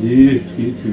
جی ٹھیک ہے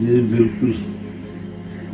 جی بالکل۔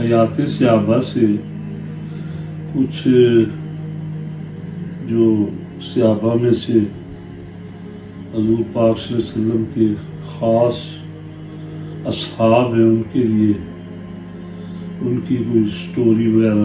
حیات صحابہ سے کچھ جو صحابہ میں سے حضور پاک صلی اللہ علیہ وسلم کے خاص اصحاب ہیں، ان کے لیے ان کی کوئی سٹوری وغیرہ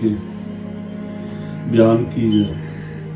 کہ بیان کی جائے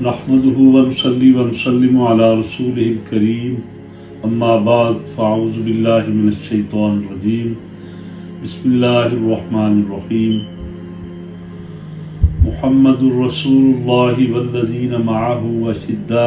نحمده ونصلي ونسلم على رسوله الكريم اما بعد فاعوذ بالله من الشيطان الرجيم بسم الله الرحمن الرحيم محمد رسول الله والذين معه وشداء